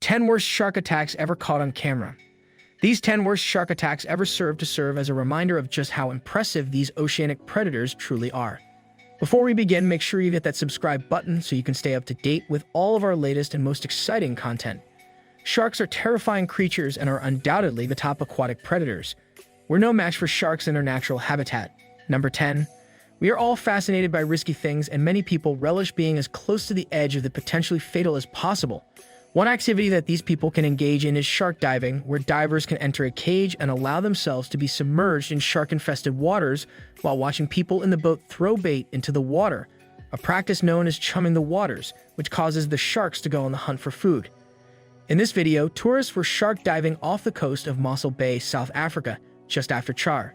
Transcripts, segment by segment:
10 worst shark attacks ever caught on camera. These 10 worst shark attacks ever serve as a reminder of just how impressive these oceanic predators truly are. Before we begin, make sure you hit that subscribe button so you can stay up to date with all of our latest and most exciting content. Sharks are terrifying creatures and are undoubtedly the top aquatic predators. We're no match for sharks in their natural habitat. Number 10. We are all fascinated by risky things, and many people relish being as close to the edge of the potentially fatal as possible. One activity that these people can engage in is shark diving, where divers can enter a cage and allow themselves to be submerged in shark-infested waters while watching people in the boat throw bait into the water, a practice known as chumming the waters, which causes the sharks to go on the hunt for food. In this video, tourists were shark diving off the coast of Mossel Bay, South Africa, just after Char.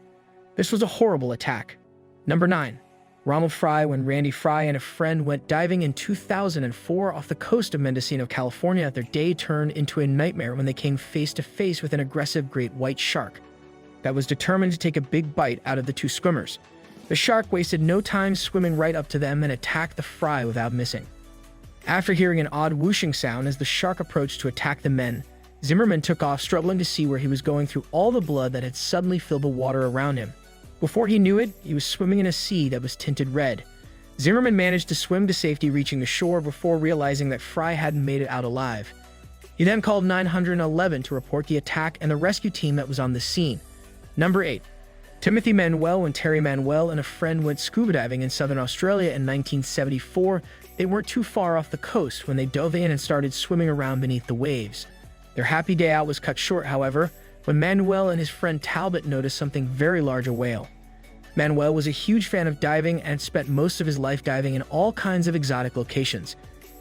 This was a horrible attack. Number 9. Ronald Fry. When Randy Fry and a friend went diving in 2004 off the coast of Mendocino, California, their day turned into a nightmare when they came face to face with an aggressive great white shark that was determined to take a big bite out of the two swimmers. The shark wasted no time swimming right up to them and attacked the Fry without missing. After hearing an odd whooshing sound as the shark approached to attack the men, Zimmerman took off, struggling to see where he was going through all the blood that had suddenly filled the water around him. Before he knew it, he was swimming in a sea that was tinted red. Zimmerman managed to swim to safety, reaching the shore before realizing that Fry hadn't made it out alive. He then called 911 to report the attack and the rescue team that was on the scene. Number 8. Timothy Manuel. When Terry Manuel and a friend went scuba diving in southern Australia in 1974, they weren't too far off the coast when they dove in and started swimming around beneath the waves. Their happy day out was cut short, however, when Manuel and his friend Talbot noticed something very large, a whale. Manuel was a huge fan of diving and spent most of his life diving in all kinds of exotic locations.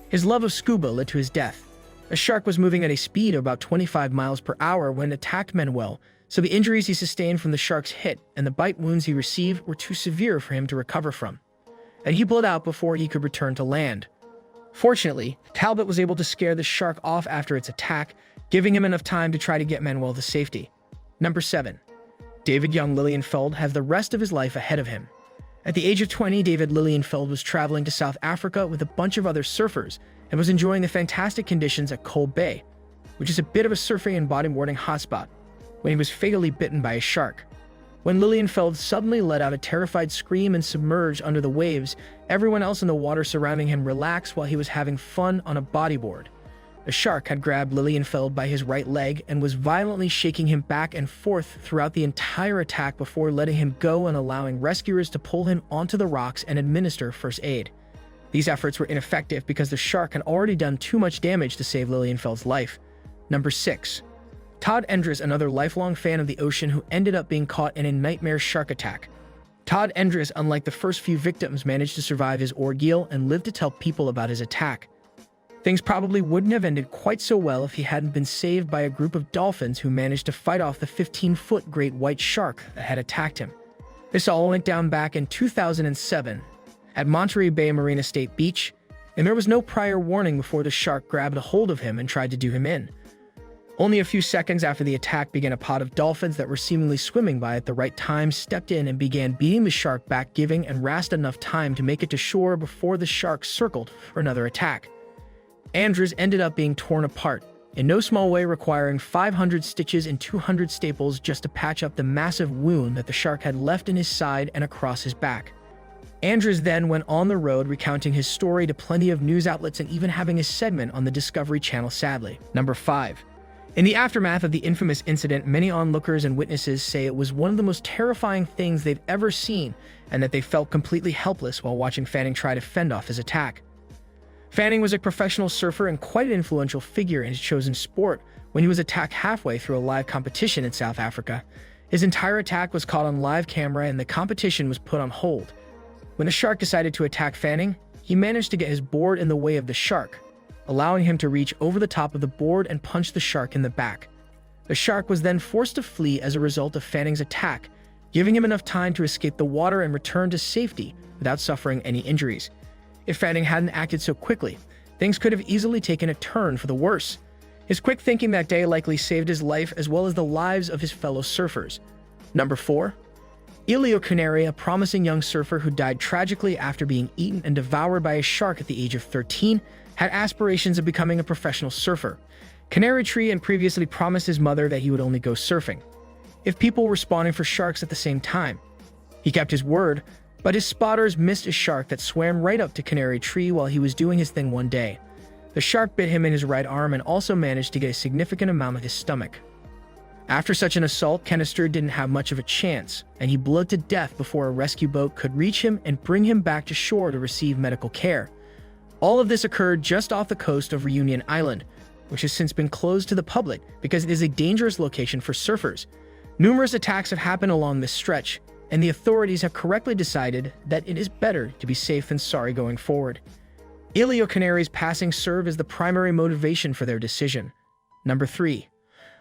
His love of scuba led to his death. A shark was moving at a speed of about 25 miles per hour when it attacked Manuel, so the injuries he sustained from the shark's hit and the bite wounds he received were too severe for him to recover from, and he bled out before he could return to land. Fortunately, Talbot was able to scare the shark off after its attack, giving him enough time to try to get Manuel to safety. Number 7. David Young Lilienfeld has the rest of his life ahead of him. At the age of 20, David Lilienfeld was traveling to South Africa with a bunch of other surfers and was enjoying the fantastic conditions at Colb Bay, which is a bit of a surfing and bodyboarding hotspot, when he was fatally bitten by a shark. When Lilienfeld suddenly let out a terrified scream and submerged under the waves, everyone else in the water surrounding him relaxed while he was having fun on a bodyboard. The shark had grabbed Lilienfeld by his right leg and was violently shaking him back and forth throughout the entire attack before letting him go and allowing rescuers to pull him onto the rocks and administer first aid. These efforts were ineffective because the shark had already done too much damage to save Lilienfeld's life. Number 6. TODD. ENDRIS, another lifelong fan of the ocean who ended up being caught in a nightmare shark attack. TODD. ENDRIS, unlike the first few victims, managed to survive his ordeal and lived to tell people about his attack. Things probably wouldn't have ended quite so well if he hadn't been saved by a group of dolphins who managed to fight off the 15-foot great white shark that had attacked him. This all went down back in 2007 at Monterey Bay Marina State Beach, and there was no prior warning before the shark grabbed a hold of him and tried to do him in. Only a few seconds after the attack began, a pod of dolphins that were seemingly swimming by at the right time stepped in and began beating the shark back, giving ENDRIS enough time to make it to shore before the shark circled for another attack. ENDRIS ended up being torn apart, in no small way requiring 500 stitches and 200 staples just to patch up the massive wound that the shark had left in his side and across his back. ENDRIS then went on the road recounting his story to plenty of news outlets and even having a segment on the Discovery Channel, sadly. Number 5. In the aftermath of the infamous incident, many onlookers and witnesses say it was one of the most terrifying things they've ever seen and that they felt completely helpless while watching Fanning try to fend off his attack. Fanning was a professional surfer and quite an influential figure in his chosen sport when he was attacked halfway through a live competition in South Africa. His entire attack was caught on live camera and the competition was put on hold. When the shark decided to attack Fanning, he managed to get his board in the way of the shark, allowing him to reach over the top of the board and punch the shark in the back. The shark was then forced to flee as a result of Fanning's attack, giving him enough time to escape the water and return to safety without suffering any injuries. If Fanning hadn't acted so quickly, things could have easily taken a turn for the worse. His quick thinking that day likely saved his life as well as the lives of his fellow surfers. Number 4. ELIO Canary, a promising young surfer who died tragically after being eaten and devoured by a shark at the age of 13, had aspirations of becoming a professional surfer. Canary Tree and previously promised his mother that he would only go surfing if people were spawning for sharks at the same time. He kept his word, but his spotters missed a shark that swam right up to Canary Tree while he was doing his thing one day. The shark bit him in his right arm and also managed to get a significant amount of his stomach. After such an assault, CANESTRI didn't have much of a chance, and he bled to death before a rescue boat could reach him and bring him back to shore to receive medical care. All of this occurred just off the coast of Reunion Island, which has since been closed to the public because it is a dangerous location for surfers. Numerous attacks have happened along this stretch, and the authorities have correctly decided that it is better to be safe than sorry going forward. ELIO canaries passing serve as the primary motivation for their decision. Number 3.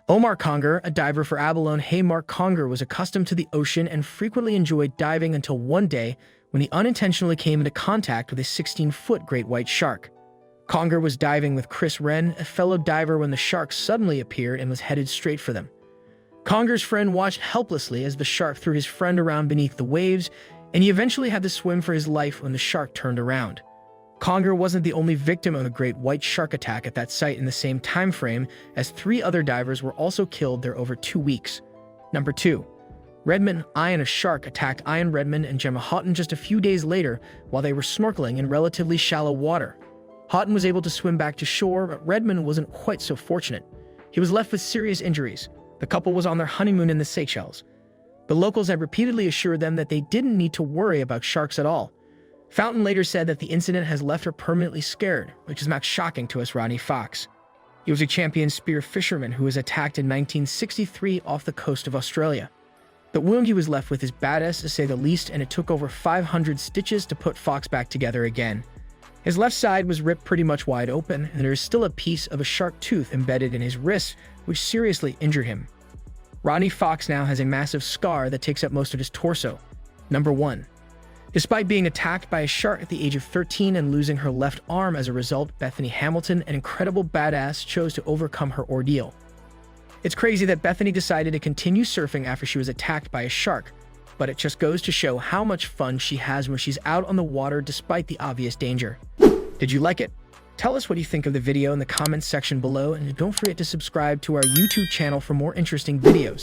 OMAR CONGER, a diver for abalone Haymark CONGER, was accustomed to the ocean and frequently enjoyed diving until one day when he unintentionally came into contact with a 16-foot great white shark. CONGER was diving with Chris Wren, a fellow diver, when the shark suddenly appeared and was headed straight for them. CONGER's friend watched helplessly as the shark threw his friend around beneath the waves, and he eventually had to swim for his life when the shark turned around. CONGER wasn't the only victim of a great white shark attack at that site in the same time frame, as 3 other divers were also killed there over 2 weeks. Number 2. REDMOND, Ian, a shark attacked Ian Redmond and Gemma Houghton just a few days later while they were snorkeling in relatively shallow water. Houghton was able to swim back to shore, but Redmond wasn't quite so fortunate. He was left with serious injuries. The couple was on their honeymoon in the Seychelles. The locals had repeatedly assured them that they didn't need to worry about sharks at all. Fountain later said that the incident has left her permanently scared, which is not shocking to us Ronnie Fox. He was a champion spear fisherman who was attacked in 1963 off the coast of Australia. The wound he was left with is badass to say the least, and it took over 500 stitches to put Fox back together again. His left side was ripped pretty much wide open, and there is still a piece of a shark tooth embedded in his wrist, which seriously injured him. Ronnie Fox now has a massive scar that takes up most of his torso. Number 1. Despite being attacked by a shark at the age of 13 and losing her left arm as a result, Bethany Hamilton, an incredible badass, chose to overcome her ordeal. It's crazy that Bethany decided to continue surfing after she was attacked by a shark, but it just goes to show how much fun she has when she's out on the water despite the obvious danger. Did you like it? Tell us what you think of the video in the comments section below, and don't forget to subscribe to our YouTube channel for more interesting videos.